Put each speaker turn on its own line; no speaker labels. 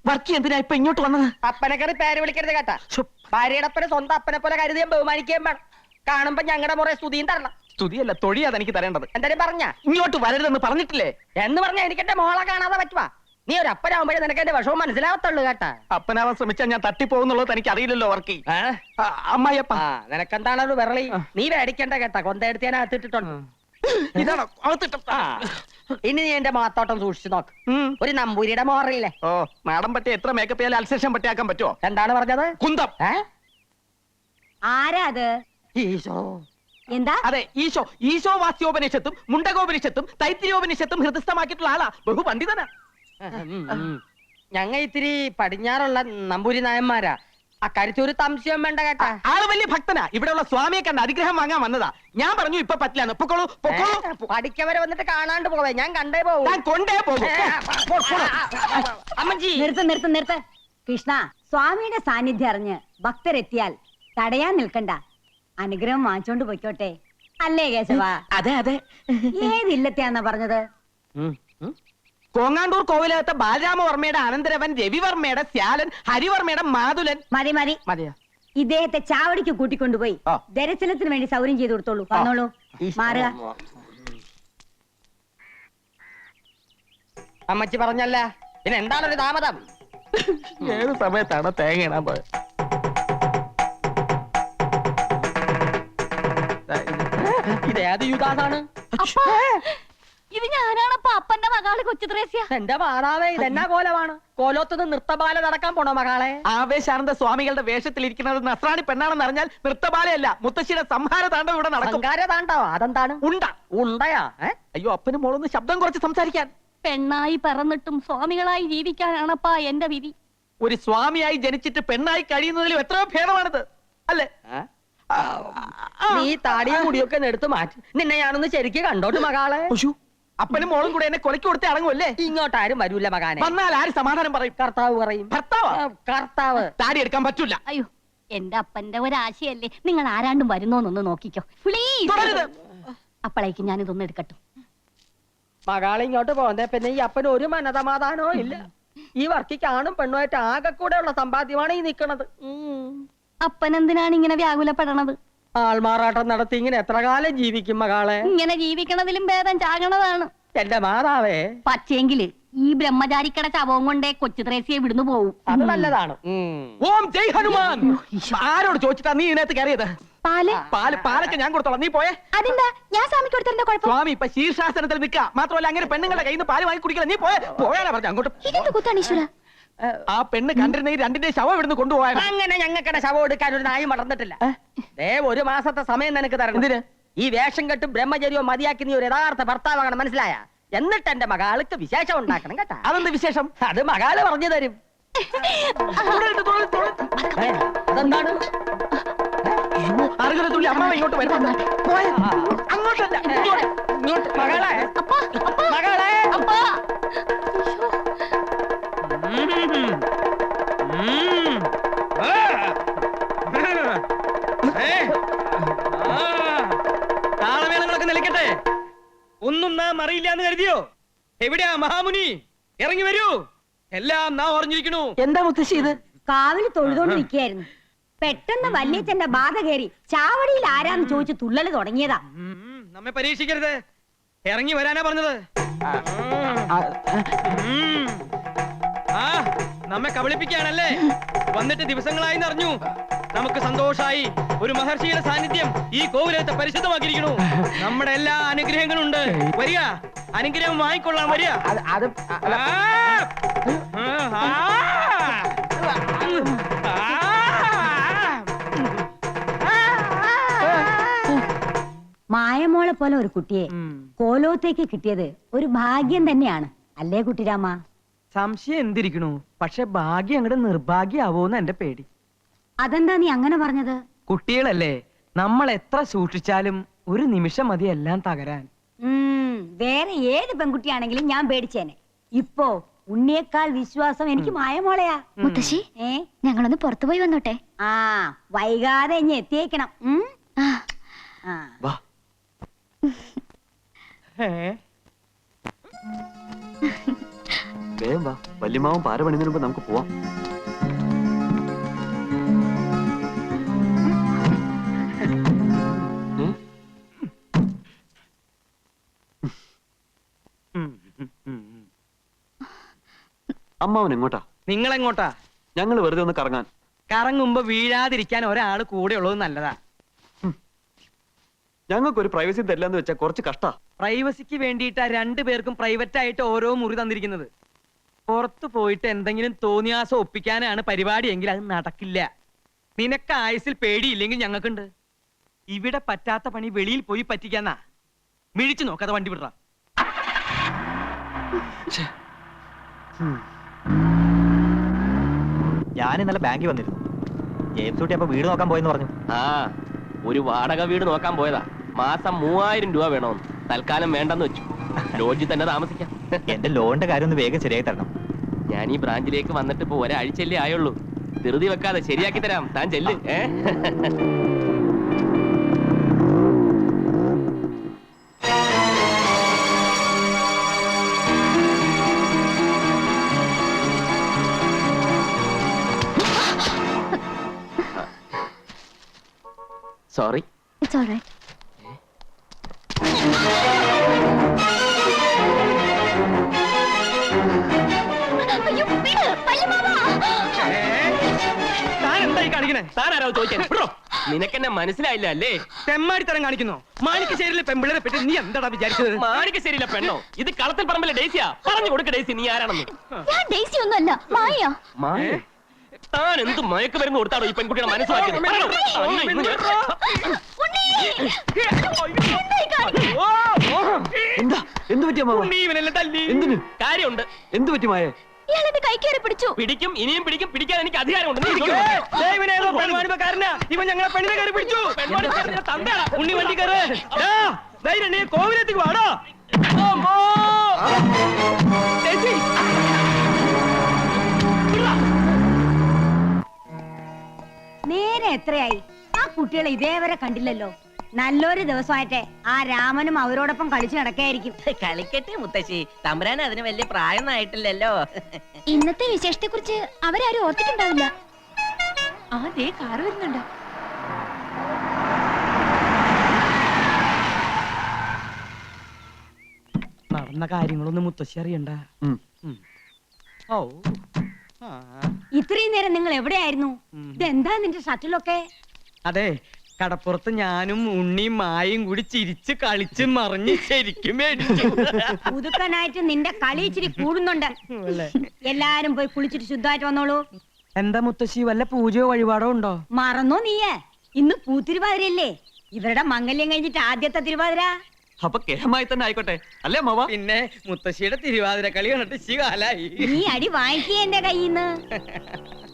വർക്കി എന്തിനാ ഇപ്പൊ ഇങ്ങോട്ട് വന്നത്?
അപ്പനെ കയറി പേര് വിളിക്കരുത് കേട്ടാ. ഭാര്യയുടെ അപ്പനെ സ്വന്തം അപ്പനെ പോലെ കരുതിയും ബഹുമാനിക്കുകയും വേണം. കാണുമ്പോ ഞങ്ങളുടെ മുറേ സ്തുതിയും തരണം.
സ്തുതിയല്ല, തൊഴിയാതെ എനിക്ക് തരേണ്ടത്.
എന്തായാലും പറഞ്ഞ
ഇങ്ങോട്ട് വരരുതെന്ന് പറഞ്ഞിട്ടില്ലേ?
എന്ന് പറഞ്ഞാ എനിക്ക് എന്റെ മോളെ കാണാതെ പറ്റുവാ. നീ ഒരു അപ്പനാവുമ്പോഴേ നിനക്ക് എന്റെ വിഷമം മനസ്സിലാവത്തുള്ളൂ കേട്ടാ.
അപ്പനാവാൻ ശ്രമിച്ചാൽ ഞാൻ തട്ടിപ്പോകുന്നുള്ളത് എനിക്ക് അറിയില്ലല്ലോ വർക്കി. അമ്മായിയപ്പ
നിനക്കെന്താണ് ഒരു വിരളി? നീ മേടിക്കണ്ട കേട്ടാ. കൊന്തയെടുത്ത് ഞാൻ അകത്തിട്ടിട്ടുണ്ട്.
ഇതാണോ
ഇനി നീ എന്റെ മാത്തോട്ടം സൂക്ഷിച്ചു നോക്ക്. ഒരു നമ്പൂരിയുടെ മോറില്ലേ?
ഓ, മാഡം പറ്റിയ എത്ര മേക്കപ്പ് ചെയ്യാൻ അൽസേഷൻ പറ്റിയാക്കാൻ പറ്റുമോ?
എന്താണ് പറഞ്ഞത്?
കുന്തം.
ആരാ അത്?
ഈശോ.
എന്താ?
അതെ, ഈശോ. ഈശോ വാസ്യോപനിഷത്തും മുണ്ടകോപനിഷത്തും തൈത്തിരിയോപനിഷത്തും ഹൃദയസ്ഥമാക്കിയിട്ടുള്ള ആളാ. ബഹുപണ്ഡിതനാ.
ഞങ്ങ ഇത്തിരി പടിഞ്ഞാറുള്ള നമ്പൂരി നായന്മാരാ. അക്കാര്യത്തിൽ ഒരു സംശയം വേണ്ട കേട്ടാ.
ആള് വലിയ ഭക്തനാ. ഇവിടെയുള്ള സ്വാമിയെ കണ്ട് അനുഗ്രഹം വാങ്ങാൻ വന്നതാ. ഞാൻ പറഞ്ഞു ഇപ്പൊ പറ്റില്ലാന്ന്. പൊക്കോളൂ, പൊക്കോളൂ.
പഠിക്കവരെ വന്നിട്ട് കാണാണ്ട് പോവേ. ഞാൻ കണ്ടേ പോവും.
ഞാൻ കൊണ്ടേ പോകും.
അമ്മജി
നിർത്ത്. കൃഷ്ണ, സ്വാമിയുടെ സാന്നിധ്യം അറിഞ്ഞ് ഭക്തരെത്തിയാൽ തടയാൻ നിൽക്കണ്ട. അനുഗ്രഹം വാങ്ങിച്ചോണ്ട് പൊയ്ക്കോട്ടെ. അല്ലേ കേശവ?
അതെ അതെ.
ഏതില്ലത്തെയാന്നാ പറഞ്ഞത്?
കോങ്ങാണ്ടൂർ കോവിലകത്തെ ബാലരാമവർമ്മയുടെ അനന്തരവൻ രവിവർമ്മയുടെ ശ്യാലൻ ഹരിവർമ്മയുടെ മാതുലൻ.
മതി
മതിയോ?
ഇദ്ദേഹത്തെ ചാവടിക്ക് കൂട്ടിക്കൊണ്ടുപോയി ദർശനത്തിന് വേണ്ടി സൗകര്യം ചെയ്തു കൊടുത്തോളൂ. വന്നോളൂ, മാറുക.
അമ്മച്ചി പറഞ്ഞല്ല, പിന്നെ എന്താണൊരു താമതം?
ഏത് സമയത്താണ് തേങ്ങ ഇടാൻ പോയത്?
ഇതേത് യുഗാണ്?
ഇത് ഞാനാണപ്പ അപ്പന്റെ മകള് കൊച്ചു ത്രേസ്യ.
എന്റെ മാതാവേ, ഇതെന്നാ കോലമാണ്? കോലോത്തത് നൃത്തബാല നടക്കാൻ പോണോ മകളെ?
ആവേശാനന്ദ സ്വാമികളുടെ വേഷത്തിലിരിക്കുന്നത് നസ്രാണി പെണ്ണാണെന്ന് അറിഞ്ഞാൽ നൃത്തബാലയല്ല, മുത്തശ്ശിയുടെ സംഹാര താണ്ഡവം ഇവിടെ നടക്കും.
താണ്ടോ? അതെന്താണ്? ഉണ്ടയാ?
അയ്യോ, അപ്പനും മോളൊന്ന് ശബ്ദം കുറച്ച് സംസാരിക്കാൻ.
പെണ്ണായി പറന്നിട്ടും സ്വാമികളായി ജീവിക്കാനാണപ്പാ എന്റെ വിധി.
ഒരു സ്വാമിയായി ജനിച്ചിട്ട് പെണ്ണായി കഴിയുന്നതിലും എത്രയോ ഭേദമാണിത്, അല്ലേ?
നീ താടിയും മുടിയൊക്കെ എടുത്ത് മാറ്റി. നിന്നെ ഞാനൊന്ന് ശരിക്ക് കണ്ടോട്ട് മകളെ.
അപ്പനും മോളും കൂടെ എന്നെ കൊലക്ക് കൊടുത്തേ അടങ്ങുമല്ലേ?
ഇങ്ങോട്ടാരും വരൂല്ല മകാനെ.
വന്നാൽ ആര് സമാധാനം പറയും?
കർത്താവ് പറയും. കർത്താവ്
താടി എടുക്കാൻ പറ്റൂല.
അയ്യോ, എന്റെ അപ്പന്റെ ഒരാശയല്ലേ. നിങ്ങൾ ആരാണ്ടും വരുന്നോന്നൊന്ന് നോക്കിക്കോ പ്ലീസ്. അപ്പോഴേക്കും ഞാൻ ഇതൊന്നും എടുക്കട്ടെ.
മകളെ ഇങ്ങോട്ട് പോകുന്നേ പിന്നെ ഈ അപ്പന് ഒരു മനസമാധാനോ ഇല്ല. ഈ വർക്കിക്ക് ആണും പെണ്ണുമായിട്ട് ആകെ കൂടെ ഉള്ള സമ്പാദ്യമാണ് ഈ നിക്കണത്.
അപ്പനെന്തിനാണ് ഇങ്ങനെ വ്യാകുലപ്പെടണത്?
ആൾമാറാട്ടം നടത്തി ഇങ്ങനെ എത്ര കാലം ജീവിക്കും മകളെ?
ഇങ്ങനെ ജീവിക്കണതിലും ഭേദം ചാകണതാണ്.
എന്റെ മാതാവേ,
പക്ഷേങ്കില് ഈ ബ്രഹ്മചാരിക്കട ശവവും കൊണ്ടേ കൊച്ചു ത്രേസ്യെ വിടുന്നു പോവും.
അത് നല്ലതാണ്.
ഓം ജയ് ഹനുമാൻ. ആരോട് ചോദിച്ചിട്ടാ നീ ഇതിനകത്ത് കയറിയത്? പാലൊക്കെ ഞാൻ കൊടുത്തോളാം, നീ പോയേ.
അതെന്താ? ഞാൻ സ്വാമിക്ക് കൊടുത്തതിന്റെ കുഴപ്പം?
സ്വാമി ഇപ്പൊ ശീർഷാസനത്തിൽ നിൽക്കുക. മാത്രമല്ല അങ്ങനെ പെണ്ണുങ്ങളുടെ കയ്യിൽ നിന്ന് പാല് വാങ്ങി കുടിക്കണം. നീ പോയാലാ പറഞ്ഞ അങ്ങോട്ട്. ആ പെണ്ണ് കണ്ടിരുന്നെങ്കിൽ രണ്ടിന്റെ ശവം ഇവിടുന്ന് കൊണ്ടുപോയാൽ.
അങ്ങനെ ഞങ്ങൾക്കടെ ശവം എടുക്കാൻ ഒരു നായും മറന്നിട്ടില്ല. ഒരു മാസത്തെ സമയം നിനക്ക് തരണം.
എന്തിന്?
ഈ വേഷം കെട്ടും ബ്രഹ്മചര്യവും മതിയാക്കി നീ ഒരു യഥാർത്ഥ ഭർത്താവാകണം, മനസ്സിലായ? എന്നിട്ട് എന്റെ മകാൾക്ക് വിശേഷം ഉണ്ടാക്കണം കേട്ടാ.
അതെന്ത് വിശേഷം?
അത് മകാല് പറഞ്ഞു തരും. അതെന്താണ്?
അറുകലത്തുള്ളി അമ്മ ഇങ്ങോട്ട് വരുന്നുണ്ട്. അങ്ങോട്ടല്ല,
ഇങ്ങോട്ട്. മകളെ, മകളെ,
താളമേളങ്ങളൊക്കെ നിലയ്ക്കട്ടെ. ഒന്നും നാം അറിയില്ല എന്ന് കരുതിയോ? എവിടെയാ മഹാമുനി? ഇറങ്ങി വരൂ. എല്ലാം നാം അറിഞ്ഞിരിക്കണു.
എന്താ മുത്തശ്ശി ഇത്?
കാവില് തൊഴുതോണ്ടിരിക്കുകയായിരുന്നു. പെട്ടെന്ന് വല്യച്ഛന്റെ ബാധ കയറി ചാവടിയിൽ ആരാന്ന് ചോദിച്ചു തുള്ളല് തുടങ്ങിയതാ.
നമ്മെ പരീക്ഷിക്കരുത്. ഇറങ്ങി വരാനാ പറഞ്ഞത്. നമ്മെ കബളിപ്പിക്കുകയാണല്ലേ? വന്നിട്ട് ദിവസങ്ങളായി അറിഞ്ഞു. നമുക്ക് സന്തോഷായി. ഒരു മഹർഷിയുടെ സാന്നിധ്യം ഈ കോവിലത്തെ പരിശുദ്ധമാക്കിയിരിക്കണു. നമ്മുടെ എല്ലാ അനുഗ്രഹങ്ങളും ഉണ്ട്. വരിക, അനുഗ്രഹം വാങ്ങിക്കൊള്ളാം. വരിക.
മായമോളെ പോലെ ഒരു കുട്ടിയെ കോലോത്തേക്ക് കിട്ടിയത് ഒരു ഭാഗ്യം തന്നെയാണ്, അല്ലേ കുട്ടിരാമ?
സംശയം എന്തിരിക്കണു? പക്ഷെ ഭാഗ്യം അങ്ങോട്ട് നിർഭാഗ്യാവോന്ന് എന്റെ പേടി.
അതെന്താ നീ അങ്ങനെ പറഞ്ഞത്?
കുട്ടികളല്ലേ, നമ്മൾ എത്ര സൂക്ഷിച്ചാലും ഒരു നിമിഷം മതി എല്ലാം തകരാൻ.
വേറെ ഏത് പെൺകുട്ടിയാണെങ്കിലും ഞാൻ പേടിച്ചേനെ. ഇപ്പോ ഉണ്ണിയേക്കാൾ വിശ്വാസം എനിക്ക് മായമോളയാ.
മുത്തശ്ശി, ഞങ്ങളൊന്ന് പുറത്തുപോയി വന്നോട്ടെ.
വൈകാതെ ഇനി എത്തിയേക്കണം.
വാ.
വേഗം വാ, വല്യമാവും പാര പണിതിന് മുമ്പ് നമുക്ക് പോവാം. അമ്മാവൻ എങ്ങോട്ടാ?
നിങ്ങൾ എങ്ങോട്ടാ?
ഞങ്ങൾ വെറുതെ ഒന്ന് കറങ്ങാൻ.
കറങ്ങുമ്പോ വീഴാതിരിക്കാൻ ഒരാള് കൂടെ ഉള്ളത് നല്ലതാ.
ഞങ്ങൾക്കൊരു പ്രൈവസി തരില്ലെന്ന് വെച്ചാൽ കുറച്ച് കഷ്ടാ.
പ്രൈവസിക്ക് വേണ്ടിയിട്ടാ രണ്ടുപേർക്കും പ്രൈവറ്റ് ആയിട്ട് ഓരോ മുറി തന്നിരിക്കുന്നത്. പുറത്തു പോയിട്ട് എന്തെങ്കിലും തോന്നിയാസം ഒപ്പിക്കാനാണ് പരിപാടിയെങ്കിൽ അത് നടക്കില്ല. നിനക്ക് ആയുസിൽ പേടിയില്ലെങ്കിൽ ഞങ്ങൾക്കുണ്ട്. ഇവിടെ പറ്റാത്ത പണി വെളിയിൽ പോയി പറ്റിക്കാന്നാ. മിഴിച്ചു നോക്കാതെ വണ്ടി വിടറ.
ഞാൻ ഇന്നലെ ബാങ്കിൽ വന്നിരുന്നു. ജെയിംസ് കുട്ടി അപ്പൊ വീട് നോക്കാൻ പോയെന്ന് പറഞ്ഞു.
ആ, ഒരു വാടക വീട് നോക്കാൻ പോയതാ. മാസം 3000 രൂപ വേണമെന്ന്. തൽക്കാലം വേണ്ടെന്ന് വെച്ചു. ലോഡ്ജിൽ തന്നെ താമസിക്കാം.
എന്റെ ലോണിന്റെ കാര്യം ഒന്ന് വേഗം ശരിയാക്കി തരണം.
ഞാൻ ഈ ബ്രാഞ്ചിലേക്ക് വന്നിട്ട് ഇപ്പൊ ഒരാഴ്ചയല്ലേ ആയുള്ളൂ. ധൃതി വെക്കാതെ ശരിയാക്കി തരാം. താൻ ചെല്ല്. സോറി.
It's alright. അയ്യോ, വിട്, വല്യമാമാ.
താൻ എന്തായി കാണിക്കണേ?
താനാരോ ചോദിക്കാൻ? നിനക്കെന്നെ മനസ്സിലായില്ല അല്ലേ?
തെമ്മാടിത്തരം കാണിക്കുന്നു. മാണിക്കശ്ശേരിയിലെ പെമ്പിളരെ പറ്റി നീ എന്താടാ വിചാരിച്ചത്?
മാണിക്കശ്ശേരിയിലെ പെണ്ണോ? ഇത് കളത്തിൽ പറമ്പിലെ ഡേസിയാ. പറഞ്ഞു കൊടുക്ക ഡേസി, നീ ആരാണെന്ന്.
ഞാൻ ഡേസി ഒന്നുമല്ല, മായ.
മായ? താൻ എന്ത് മയക്ക് മരുന്ന് കൊടുത്താണോ ഈ പെൺകുട്ടിയുടെ മനസ്സിലാക്കിയത്?
എന്താ? എന്ത് പറ്റി അമ്മാവ? എന്തിന്?
കാര്യമുണ്ട്.
എന്ത് പറ്റി മായ?
ഇയാളെന്റെ കൈ കയറി പിടിച്ചു.
പിടിക്കും, ഇനിയും പിടിക്കും. പിടിക്കാൻ എനിക്ക് അധികാരമുണ്ട്. നീ
ഇവൻ ഞങ്ങളെ പെണ്ണിനെ കയറി പിടിച്ചു. ഉണ്ണി വണ്ടി കയറ്. കോവിലെത്തിക്ക് വാടോ.
നേരെ എത്രയായി? ആ കുട്ടികളെ ഇതേവരെ കണ്ടില്ലല്ലോ. നല്ലൊരു ദിവസമായിട്ടെ ആ രാമനും അവരോടൊപ്പം കളിച്ചു നടക്കായിരിക്കും.
കളിക്കട്ടെ മുത്തശ്ശി, തമ്പുരാൻ അതിന് വലിയ പ്രായം ആയിട്ടില്ലല്ലോ.
ഇന്നത്തെ വിശേഷത്തെ കുറിച്ച് അവരാരും ഓർത്തിട്ടുണ്ടാവില്ല. ആ ദേ കാറ് വരുന്നുണ്ട്.
നടന്ന കാര്യങ്ങളൊന്നും മുത്തശ്ശി അറിയണ്ട. ഓ,
ഇത്രയും നേരം നിങ്ങൾ എവിടെയായിരുന്നു? ഇതെന്താ നിന്റെ ഷട്ടിലൊക്കെ?
അതെ, കടപ്പുറത്ത് ഞാനും ഉണ്ണിയും മായും കൂടി ചിരിച്ച് കളിച്ച് മറിഞ്ഞ് ശരിക്കും മേടിച്ചു.
പുതുക്കനായിട്ട് നിന്റെ കളി ഇച്ചിരി കൂടുന്നുണ്ട്. എല്ലാരും പോയി കുളിച്ചിട്ട് ശുദ്ധമായിട്ട് വന്നോളൂ.
എന്താ മുത്തശ്ശി, വല്ല പൂജയോ വഴിപാടോ ഉണ്ടോ?
മറന്നോ നീയേ? ഇന്ന് പൂത്തിരുവാതിരയല്ലേ? ഇവരുടെ മംഗല്യം കഴിഞ്ഞിട്ട് ആദ്യത്തെ തിരുവാതിര.
അപ്പൊ കേമായി തന്നെ ആയിക്കോട്ടെ അല്ലേ അമ്മാവ?
പിന്നെ മുത്തശ്ശിയുടെ തിരുവാതിര കളി കണ്ടിട്ട് ശികാലായി.
നീ അടി വാങ്ങിക്കേ എന്റെ കയ്യിന്ന്.